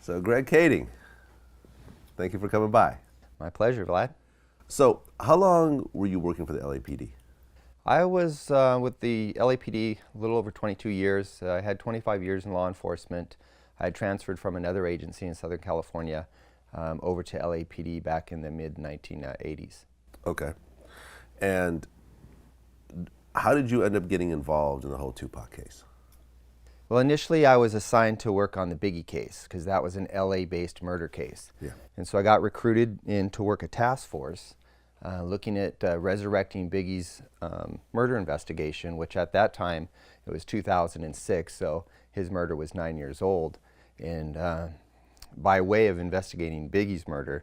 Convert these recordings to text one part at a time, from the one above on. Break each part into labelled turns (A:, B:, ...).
A: So Greg Kading, thank you for coming by.
B: My pleasure, Vlad.
A: So how long were you working for the LAPD?
B: I was with the LAPD a little over 22 years. I had 25 years in law enforcement. I had transferred from another agency in Southern California over to LAPD back in the mid-1980s.
A: Okay. And how did you end up getting involved in the whole Tupac case?
B: Well, initially I was assigned to work on the B.I.G case because that was an LA-based murder case.
A: Yeah.
B: And so I got recruited in to work a task force looking at resurrecting B.I.G.'s murder investigation, which at that time, it was 2006, so his murder was 9 years old. And by way of investigating B.I.G.'s murder,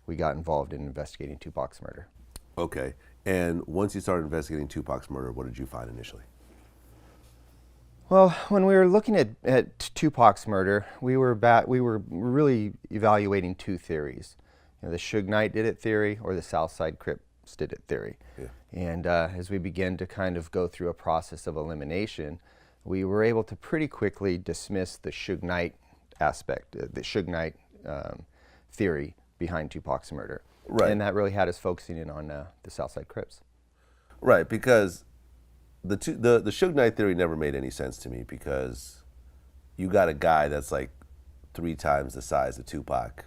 B: we got involved in investigating Tupac's murder.
A: Okay. And once you started investigating Tupac's murder, what did you find initially?
B: Well, when we were looking at Tupac's murder, we were really evaluating two theories. The Suge Knight did it theory or the Southside Crips did it theory.
A: Yeah.
B: And as we began to kind of go through a process of elimination, we were able to pretty quickly dismiss the Suge Knight aspect, the Suge Knight theory behind Tupac's murder.
A: Right.
B: And that really had us focusing in on the Southside Crips.
A: Right, because the Suge Knight theory never made any sense to me, because you got a guy that's like 3 times the size of Tupac.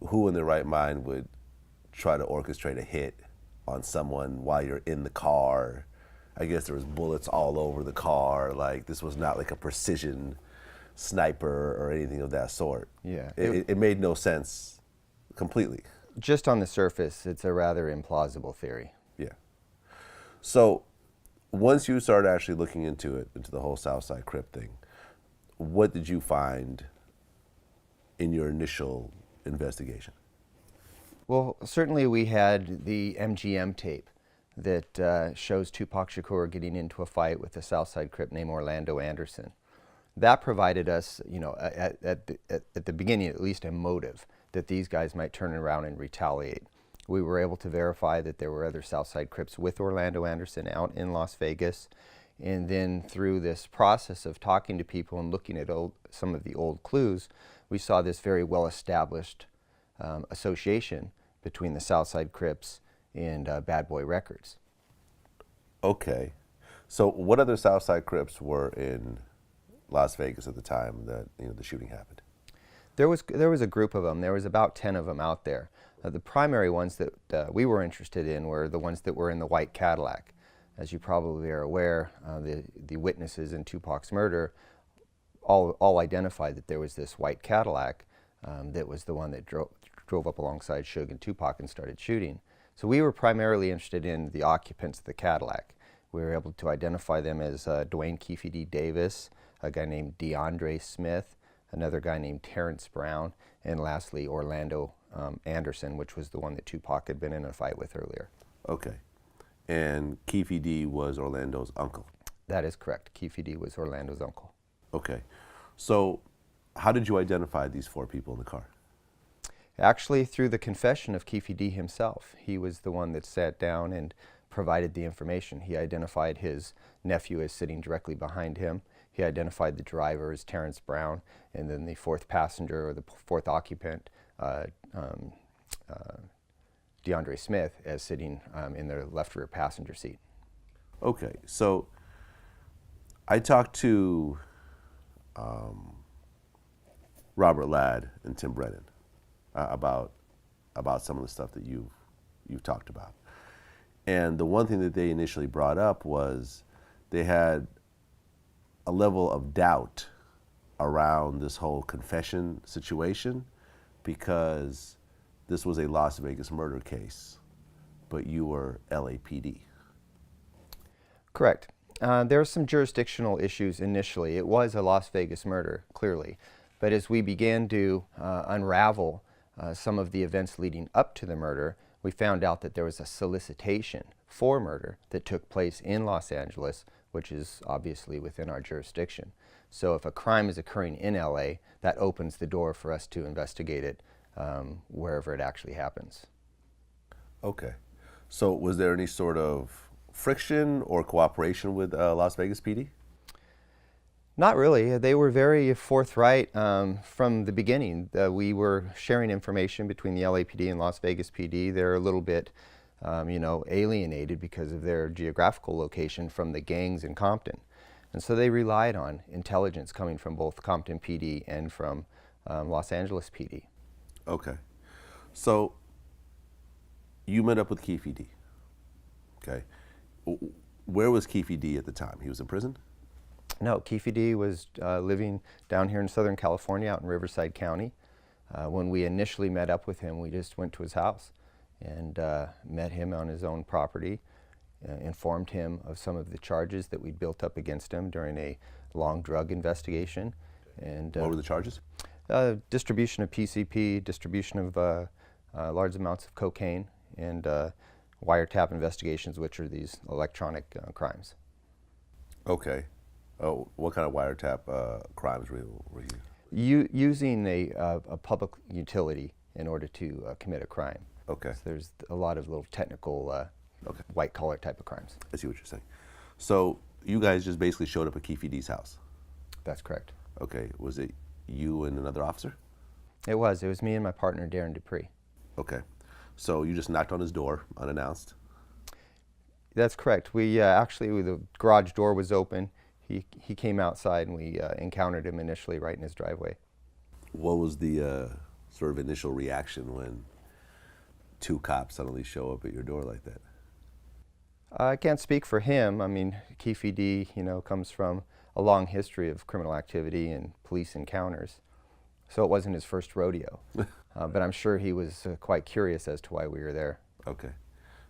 A: Who in their right mind would try to orchestrate a hit on someone while you're in the car? I guess there was bullets all over the car. Like, this was not like a precision sniper or anything of that sort.
B: Yeah.
A: It made no sense completely.
B: Just on the surface, it's a rather implausible theory.
A: Yeah. So once you started actually looking into it, into the whole Southside Crip thing, what did you find in your initial investigation?
B: Well, certainly we had the MGM tape that shows Tupac Shakur getting into a fight with a Southside Crip named Orlando Anderson. That provided us, at the beginning at least, a motive that these guys might turn around and retaliate. We were able to verify that there were other Southside Crips with Orlando Anderson out in Las Vegas. And then through this process of talking to people and looking at some of the old clues, we saw this very well-established association between the Southside Crips and Bad Boy Records.
A: Okay. So what other Southside Crips were in Las Vegas at the time that the shooting happened?
B: There was a group of them. There was about 10 of them out there. The primary ones that we were interested in were the ones that were in the white Cadillac. As you probably are aware, the witnesses in Tupac's murder all identified that there was this white Cadillac that was the one that drove up alongside Suge and Tupac and started shooting. So we were primarily interested in the occupants of the Cadillac. We were able to identify them as Dwayne Keefe D. Davis, a guy named DeAndre Smith, another guy named Terrence Brown, and lastly Orlando Anderson, which was the one that Tupac had been in a fight with earlier.
A: Okay. And Keefe D. was Orlando's uncle?
B: That is correct. Keefe D. was Orlando's uncle.
A: Okay. So how did you identify these 4 people in the car?
B: Actually, through the confession of Keefe D. himself. He was the one that sat down and provided the information. He identified his nephew as sitting directly behind him. He identified the driver as Terrence Brown, and then the 4th passenger, or the 4th occupant, DeAndre Smith, as sitting in the left rear passenger seat.
A: Okay, so I talked to Robert Ladd and Tim Brennan about some of the stuff that you've talked about. And the one thing that they initially brought up was they had a level of doubt around this whole confession situation, because this was a Las Vegas murder case, but you were LAPD.
B: Correct. There were some jurisdictional issues initially. It was a Las Vegas murder, clearly. But as we began to unravel some of the events leading up to the murder, we found out that there was a solicitation for murder that took place in Los Angeles, which is obviously within our jurisdiction. So if a crime is occurring in LA, that opens the door for us to investigate it wherever it actually happens.
A: Okay. So was there any sort of friction or cooperation with Las Vegas PD?
B: Not really. They were very forthright from the beginning. We were sharing information between the LAPD and Las Vegas PD. They're a little bit, alienated because of their geographical location from the gangs in Compton. And so they relied on intelligence coming from both Compton PD and from Los Angeles PD.
A: Okay. So you met up with Keefe D. Okay. Where was Keefe D at the time? He was in prison?
B: No, Keefe D was living down here in Southern California, out in Riverside County. When we initially met up with him, we just went to his house and met him on his own property, informed him of some of the charges that we'd built up against him during a long drug investigation. And
A: what were the charges?
B: Distribution of PCP, distribution of large amounts of cocaine, and wiretap investigations, which are these electronic crimes.
A: Okay. Oh, what kind of wiretap crimes were you?
B: Using a public utility in order to commit a crime.
A: Okay.
B: So there's a lot of little technical, white-collar type of crimes.
A: I see what you're saying. So you guys just basically showed up at Keefe D's house?
B: That's correct.
A: Okay. Was it you and another officer?
B: It was. It was me and my partner, Darren Dupree.
A: Okay. So you just knocked on his door unannounced?
B: That's correct. We actually, the garage door was open. He came outside and we encountered him initially right in his driveway.
A: What was the sort of initial reaction when two cops suddenly show up at your door like that?
B: I can't speak for him. I mean, Keefe D, comes from a long history of criminal activity and police encounters. So it wasn't his first rodeo. But I'm sure he was quite curious as to why we were there.
A: Okay.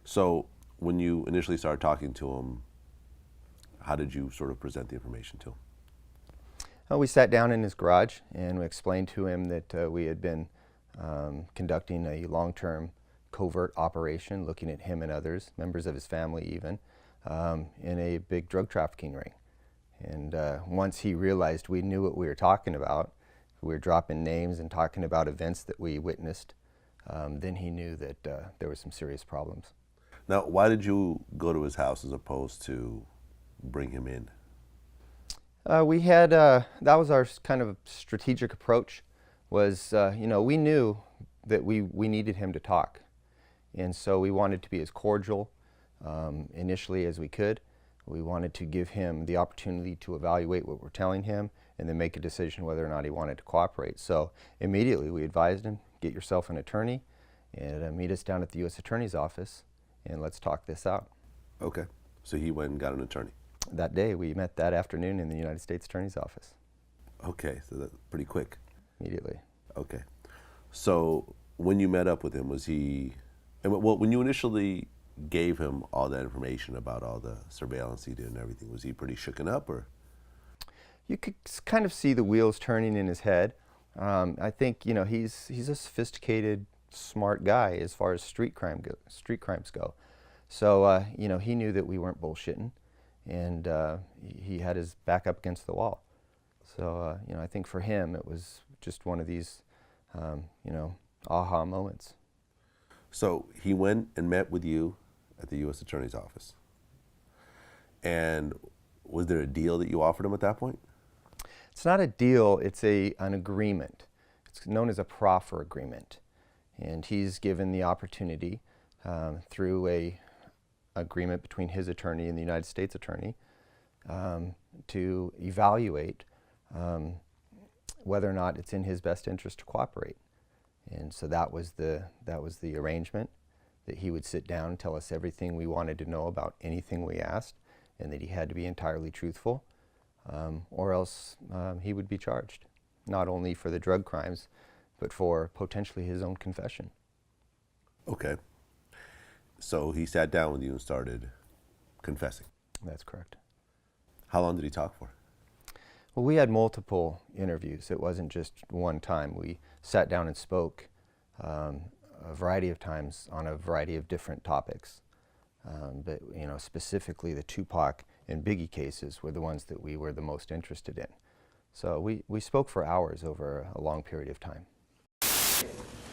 A: So when you initially started talking to him, how did you sort of present the information to him?
B: We sat down in his garage and we explained to him that we had been conducting a long-term covert operation, looking at him and others, members of his family even, in a big drug trafficking ring. And once he realized we knew what we were talking about, we were dropping names and talking about events that we witnessed, then he knew that there were some serious problems.
A: Now, why did you go to his house as opposed to bring him in?
B: We had, that was our kind of strategic approach, was, we knew that we needed him to talk. And so we wanted to be as cordial initially as we could. We wanted to give him the opportunity to evaluate what we're telling him and then make a decision whether or not he wanted to cooperate. So immediately we advised him, get yourself an attorney and meet us down at the U.S. Attorney's office and let's talk this out.
A: Okay. So he went and got an attorney?
B: That day, we met that afternoon in the United States Attorney's office.
A: Okay, so that's pretty quick.
B: Immediately.
A: Okay. So when you met up with him, was he, when you initially gave him all that information about all the surveillance he did and everything, was he pretty shooken up, or?
B: You could kind of see the wheels turning in his head. I think, he's a sophisticated, smart guy as far as street crimes go. So, he knew that we weren't bullshitting, and he had his back up against the wall. So, I think for him it was just one of these, aha moments.
A: So he went and met with you at the U.S. Attorney's office. And was there a deal that you offered him at that point?
B: It's not a deal, it's an agreement. It's known as a proffer agreement. And he's given the opportunity through a agreement between his attorney and the United States Attorney to evaluate whether or not it's in his best interest to cooperate. And so that was the arrangement, that he would sit down and tell us everything we wanted to know about anything we asked, and that he had to be entirely truthful, or else he would be charged, not only for the drug crimes, but for potentially his own confession.
A: Okay. So he sat down with you and started confessing?
B: That's correct.
A: How long did he talk for?
B: Well, we had multiple interviews. It wasn't just one time. We sat down and spoke a variety of times on a variety of different topics. But specifically the Tupac and Biggie cases were the ones that we were the most interested in. So we spoke for hours over a long period of time.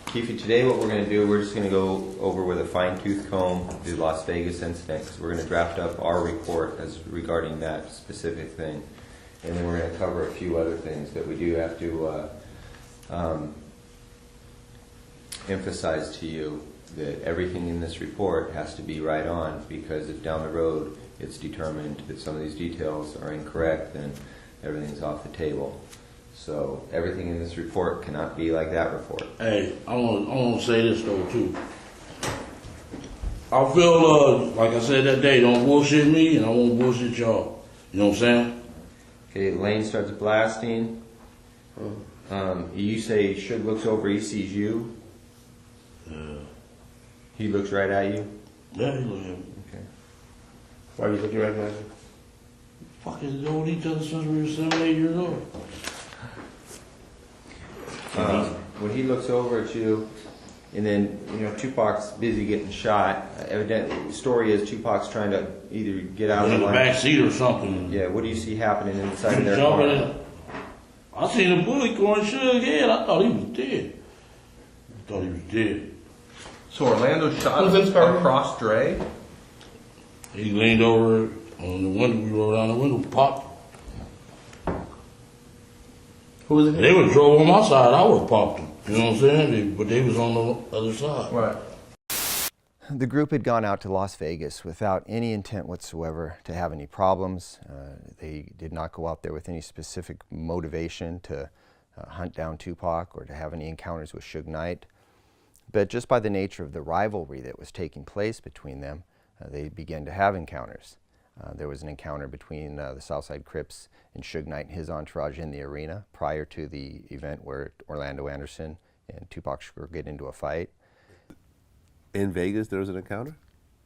B: Keefe, today what we're going to do, we're just going to go over with a fine-tooth comb the Las Vegas incident, because we're going to draft up our report as regarding that specific thing. and then we're going to cover a few other things, but we do have to emphasize to you that everything in this report has to be right on, because if down the road it's determined that some of these details are incorrect, then everything's off the table. So everything in this report cannot be like that report.
C: Hey, I want to say this though too. I feel like I said that day, don't bullshit me, and I won't bullshit y'all. You know what I'm saying?
B: Okay, Lane starts blasting. You say Suge looks over, he sees you. He looks right at you.
C: Yeah, he look at me.
B: Okay.
D: Why are you looking right at me?
C: Fucking known each other since we were 7, 8 years old.
B: When he looks over at you, and then, you know, Tupac's busy getting shot. Evidently, the story is Tupac's trying to either get out of
C: In
B: the
C: the
B: line.
C: back seat or something.
B: Yeah, what do you see happening inside of their
C: Jumping
B: car?
C: in. I seen a bullet going Suge's head. I thought he was dead.
D: So Orlando shot across Dre?
C: He leaned over on the window. We rolled down the window, popped.
D: Who was it?
C: They was drove on my side. I was popped them. You know what I'm saying? But they was on the other side.
D: Right.
B: The group had gone out to Las Vegas without any intent whatsoever to have any problems. They did not go out there with any specific motivation to hunt down Tupac or to have any encounters with Suge Knight. But just by the nature of the rivalry that was taking place between them, they began to have encounters. There was an encounter between the Southside Crips and Suge Knight and his entourage in the arena prior to the event where Orlando Anderson and Tupac Shakur get into a fight.
A: In Vegas, there was an encounter?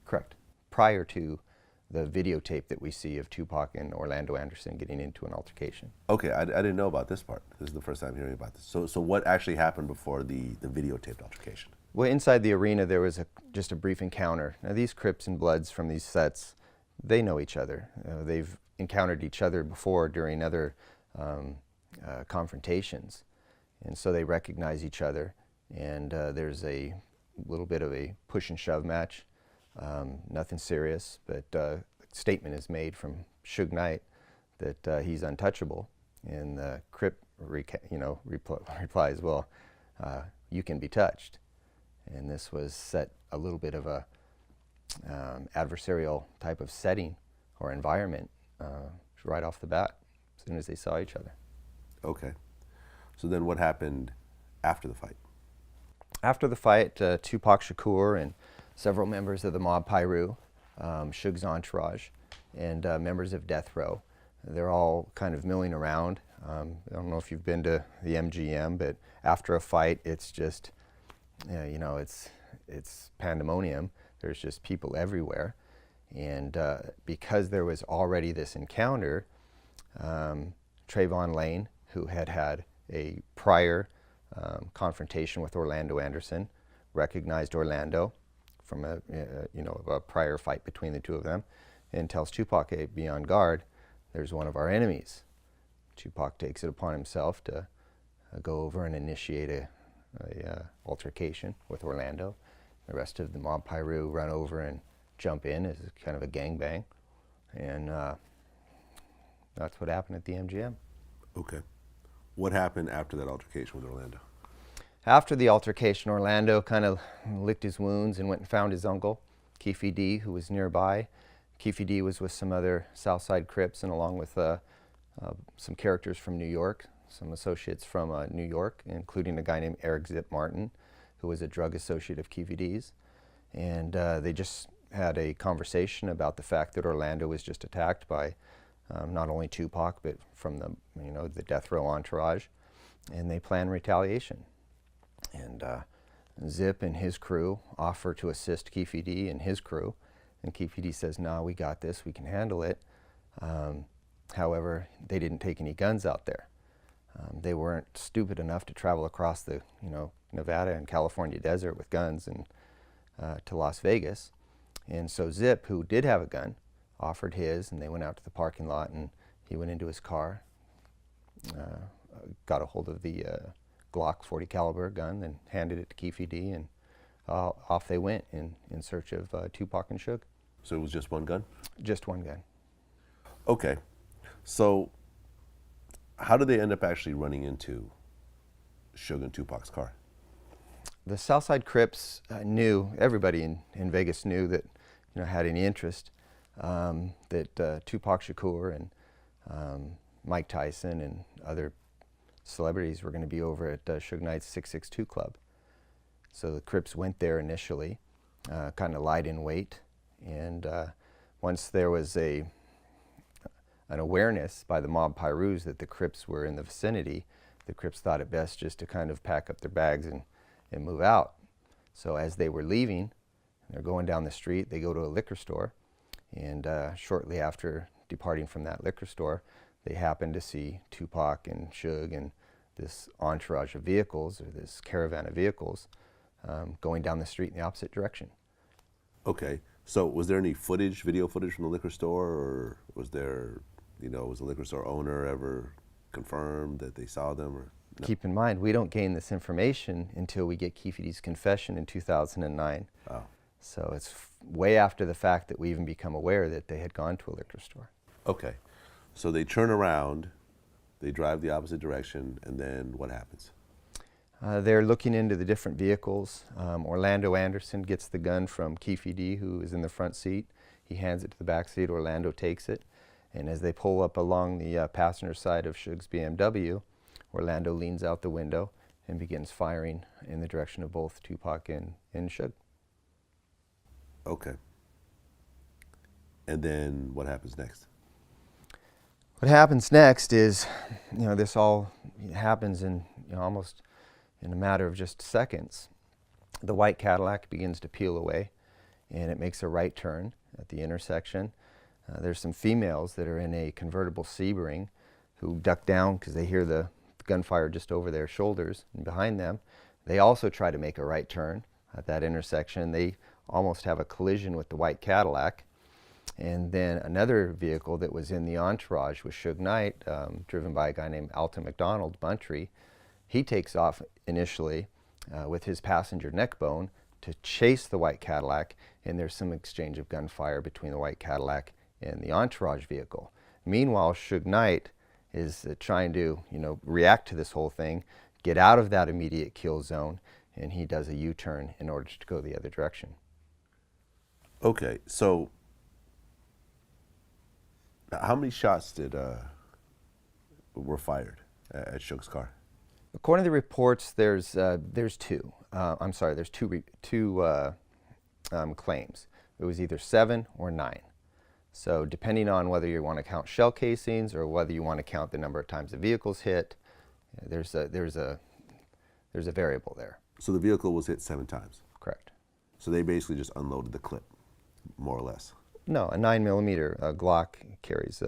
B: Correct. Prior to the videotape that we see of Tupac and Orlando Anderson getting into an altercation.
A: Okay, I didn't know about this part. This is the first time hearing about this. So what actually happened before the videotaped altercation?
B: Well, inside the arena, there was just a brief encounter. Now, these Crips and Bloods from these sets, they know each other. They've encountered each other before during other confrontations. And so they recognize each other. And there's a little bit of a push and shove match. Nothing serious, but a statement is made from Suge Knight that he's untouchable. And the Crip replies, well, you can be touched. And this was set a little bit of a adversarial type of setting or environment right off the bat, as soon as they saw each other.
A: Okay. So then what happened after the fight?
B: After the fight, Tupac Shakur and several members of the Mob Piru, Suge's entourage, and members of Death Row, they're all kind of milling around. I don't know if you've been to the MGM, but after a fight, it's just, it's pandemonium. There's just people everywhere. And because there was already this encounter, Trayvon Lane, who had had a prior confrontation with Orlando Anderson, recognized Orlando from a prior fight between the two of them, and tells Tupac, hey, be on guard, there's one of our enemies. Tupac takes it upon himself to go over and initiate a altercation with Orlando. The rest of the Mob Piru run over and jump in as kind of a gangbang, and that's what happened at the MGM.
A: Okay. What happened after that altercation with Orlando?
B: After the altercation, Orlando kind of licked his wounds and went and found his uncle, Keefe D, who was nearby. Keefe D was with some other Southside Crips and along with some characters from New York, some associates from New York, including a guy named Eric Zip Martin, who was a drug associate of Keefe D's. And they just had a conversation about the fact that Orlando was just attacked by not only Tupac, but from the Death Row entourage, and they planned retaliation. And Zip and his crew offer to assist Keefe D and his crew, and Keefe D says, "No, we got this. We can handle it." However, they didn't take any guns out there. They weren't stupid enough to travel across the Nevada and California desert with guns and to Las Vegas. And so Zip, who did have a gun, offered his, and they went out to the parking lot, and he went into his car, got a hold of the Glock 40 caliber gun, and handed it to Keefe D, and off they went in search of Tupac and Suge.
A: So it was just one gun?
B: Just one gun.
A: Okay. So How did they end up actually running into Suge and Tupac's car?
B: The Southside Crips knew, everybody in Vegas knew that, had any interest, that Tupac Shakur and Mike Tyson and other celebrities were going to be over at Suge Knight's 662 Club. So the Crips went there initially, kind of lied in wait, and once there was an awareness by the mob Pyrus that the Crips were in the vicinity, the Crips thought it best just to kind of pack up their bags and move out. So as they were leaving, they're going down the street, they go to a liquor store, and shortly after departing from that liquor store, they happened to see Tupac and Suge and this entourage of vehicles, or this caravan of vehicles, going down the street in the opposite direction.
A: Okay, so was there any footage, video footage from the liquor store, or was there, was the liquor store owner ever confirmed that they saw them, or? No.
B: Keep in mind, we don't gain this information until we get Keefe's confession in 2009.
A: Oh.
B: So it's way after the fact that we even become aware that they had gone to a liquor store.
A: Okay, so they turn around, they drive the opposite direction, and then what happens?
B: They're looking into the different vehicles. Orlando Anderson gets the gun from Keefe D, who is in the front seat. He hands it to the back seat. Orlando takes it. And as they pull up along the passenger side of Suge's BMW, Orlando leans out the window and begins firing in the direction of both Tupac and Suge.
A: Okay. And then what happens next?
B: What happens next is, this all happens in almost in a matter of just seconds. The white Cadillac begins to peel away, and it makes a right turn at the intersection. There's some females that are in a convertible Sebring who duck down because they hear the gunfire just over their shoulders and behind them. They also try to make a right turn at that intersection. They almost have a collision with the white Cadillac. And then another vehicle that was in the entourage with Suge Knight, driven by a guy named Alton McDonald, Buntry, he takes off initially with his passenger neck bone to chase the white Cadillac, and there's some exchange of gunfire between the white Cadillac and the entourage vehicle. Meanwhile, Suge Knight is trying to, react to this whole thing, get out of that immediate kill zone, and he does a U-turn in order to go the other direction.
A: Okay, so how many shots were fired at Suge's car?
B: According to the reports, there's two. There's two claims. It was either 7 or 9. So depending on whether you want to count shell casings or whether you want to count the number of times the vehicle's hit, there's a variable there.
A: So the vehicle was hit 7 times?
B: Correct.
A: So they basically just unloaded the clip, more or less?
B: No, a 9mm Glock carries,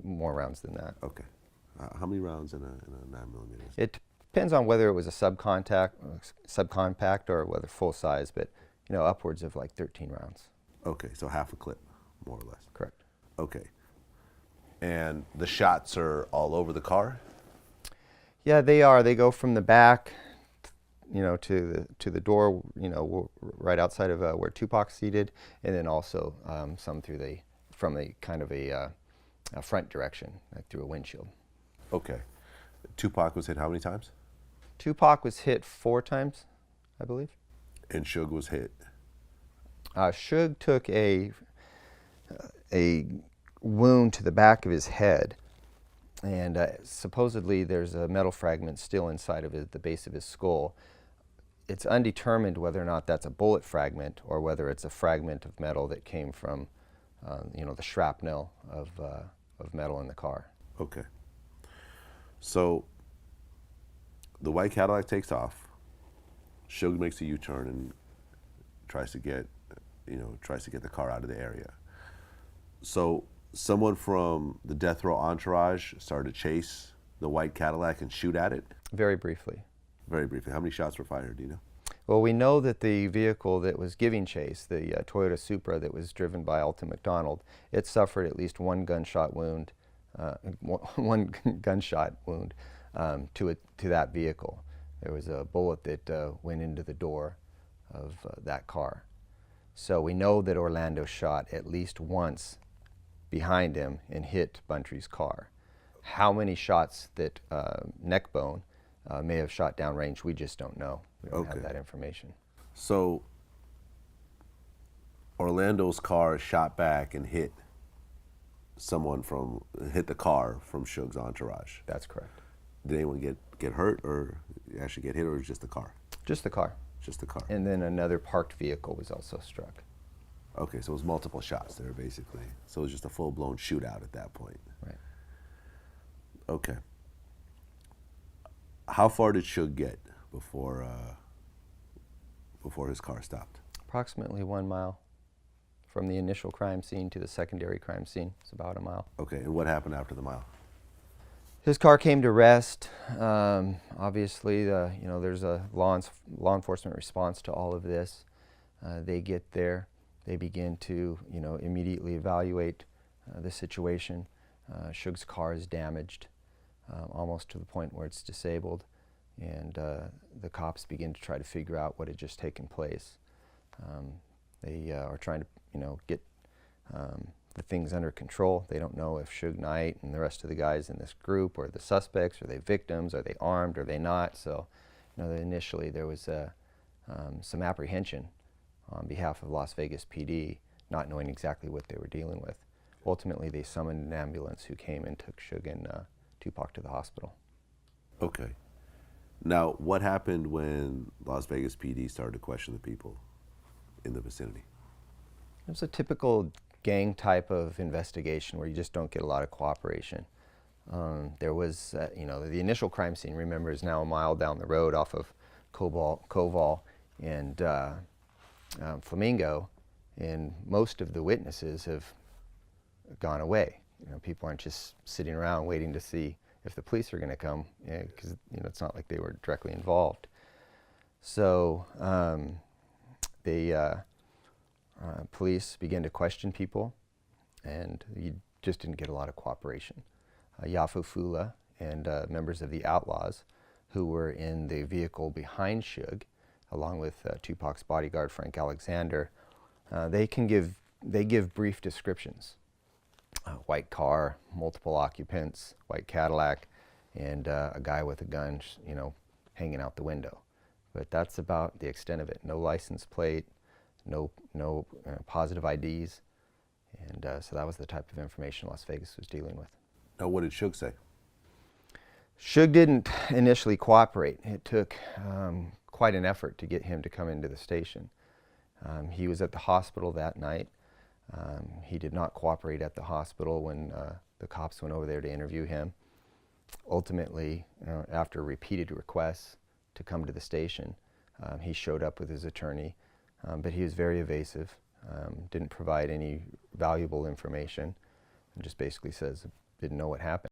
B: more rounds than that.
A: Okay. How many rounds in a 9mm?
B: It depends on whether it was a subcompact or whether full size, but upwards of like 13 rounds.
A: Okay, so half a clip, more or less.
B: Correct.
A: Okay. And the shots are all over the car?
B: Yeah, they are. They go from the back, to the door, right outside of where Tupac's seated, and then also some from the kind of a front direction, like through a windshield.
A: Okay. Tupac was hit how many times?
B: Tupac was hit 4 times, I believe.
A: And Suge was hit?
B: Suge took a wound to the back of his head, and supposedly there's a metal fragment still inside of the base of his skull. It's undetermined whether or not that's a bullet fragment or whether it's a fragment of metal that came from, the shrapnel of metal in the car.
A: Okay. So the white Cadillac takes off. Suge makes a U-turn and tries to get the car out of the area. So someone from the death row entourage started to chase the white Cadillac and shoot at it?
B: Very briefly.
A: Very briefly. How many shots were fired, do you know?
B: Well, we know that the vehicle that was giving chase, the Toyota Supra that was driven by Alton McDonald, it suffered at least one gunshot wound, to that vehicle. There was a bullet that went into the door of that car. So we know that Orlando shot at least once behind him and hit Buntry's car. How many shots that neck bone may have shot downrange, we just don't know. We don't have that information.
A: So Orlando's car shot back and hit the car from Suge's entourage.
B: That's correct.
A: Did anyone get hurt or actually get hit, or was it just the car?
B: Just the car.
A: Just the car.
B: And then another parked vehicle was also struck.
A: Okay, so it was multiple shots there, basically. So it was just a full-blown shootout at that point.
B: Right.
A: Okay. How far did Suge get before his car stopped?
B: Approximately 1 mile. From the initial crime scene to the secondary crime scene, it's about a mile.
A: Okay, and what happened after the mile?
B: His car came to rest. Obviously, there's a law enforcement response to all of this. They get there. They begin to, immediately evaluate the situation. Suge's car is damaged, almost to the point where it's disabled, and the cops begin to try to figure out what had just taken place. They are trying to, get the things under control. They don't know if Suge Knight and the rest of the guys in this group are the suspects, are they victims, are they armed, are they not? So, initially there was some apprehension on behalf of Las Vegas PD, not knowing exactly what they were dealing with. Ultimately, they summoned an ambulance who came and took Suge and Tupac to the hospital.
A: Okay. Now, what happened when Las Vegas PD started to question the people in the vicinity?
B: It was a typical gang type of investigation where you just don't get a lot of cooperation. There was, the initial crime scene, remember, is now a mile down the road off of Koval and Flamingo, and most of the witnesses have gone away. People aren't just sitting around waiting to see if the police are going to come, because it's not like they were directly involved. So police began to question people, and you just didn't get a lot of cooperation. Yafu Fula and members of the Outlaws, who were in the vehicle behind Suge, along with Tupac's bodyguard Frank Alexander, they give brief descriptions. White car, multiple occupants, white Cadillac, and a guy with a gun, hanging out the window. But that's about the extent of it. No license plate, no positive IDs, and so that was the type of information Las Vegas was dealing with.
A: Now, what did Suge say?
B: Suge didn't initially cooperate. It took quite an effort to get him to come into the station. He was at the hospital that night. He did not cooperate at the hospital when the cops went over there to interview him. Ultimately, after repeated requests to come to the station, he showed up with his attorney, but he was very evasive, didn't provide any valuable information, and just basically says didn't know what happened.